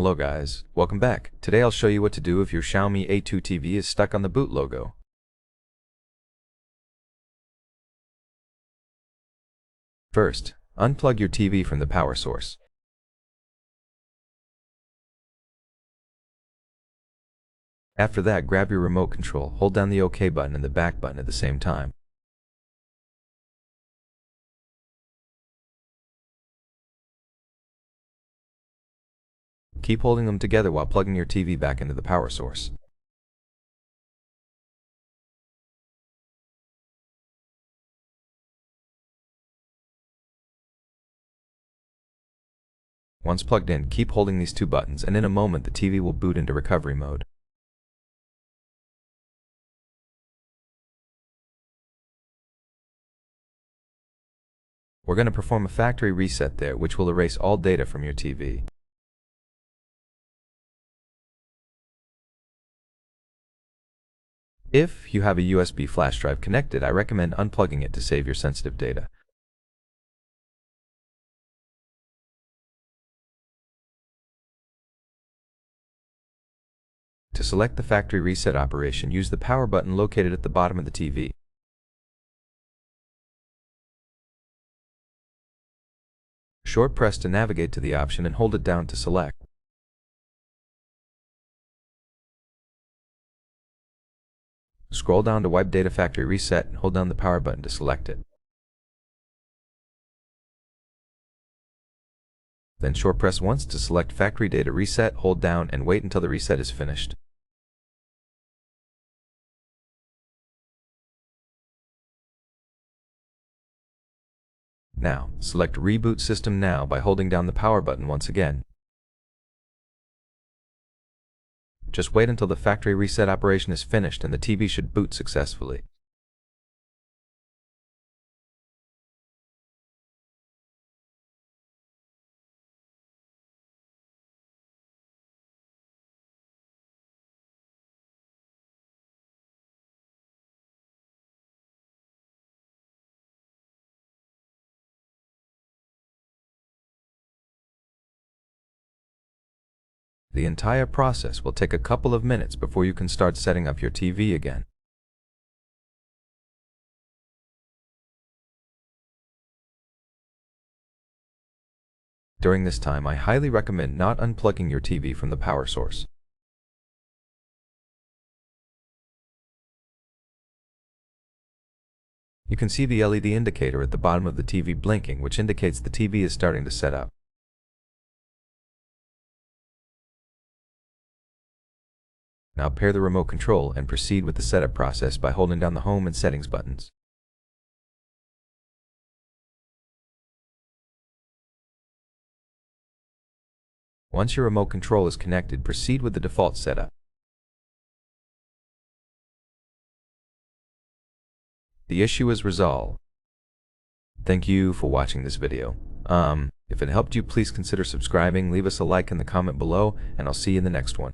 Hello guys, welcome back. Today I'll show you what to do if your Xiaomi A2 TV is stuck on the boot logo. First, unplug your TV from the power source. After that, grab your remote control, hold down the OK button and the back button at the same time. Keep holding them together while plugging your TV back into the power source. Once plugged in, keep holding these two buttons, and in a moment the TV will boot into recovery mode. We're going to perform a factory reset there, which will erase all data from your TV. If you have a USB flash drive connected, I recommend unplugging it to save your sensitive data. To select the factory reset operation, use the power button located at the bottom of the TV. Short press to navigate to the option and hold it down to select. Scroll down to Wipe Data Factory Reset and hold down the power button to select it. Then short press once to select Factory Data Reset, hold down and wait until the reset is finished. Now, select Reboot System Now by holding down the power button once again. Just wait until the factory reset operation is finished and the TV should boot successfully. The entire process will take a couple of minutes before you can start setting up your TV again. During this time, I highly recommend not unplugging your TV from the power source. You can see the LED indicator at the bottom of the TV blinking, which indicates the TV is starting to set up. Now pair the remote control and proceed with the setup process by holding down the Home and Settings buttons. Once your remote control is connected, proceed with the default setup. The issue is resolved. Thank you for watching this video. If it helped you, please consider subscribing, leave us a like in the comment below, and I'll see you in the next one.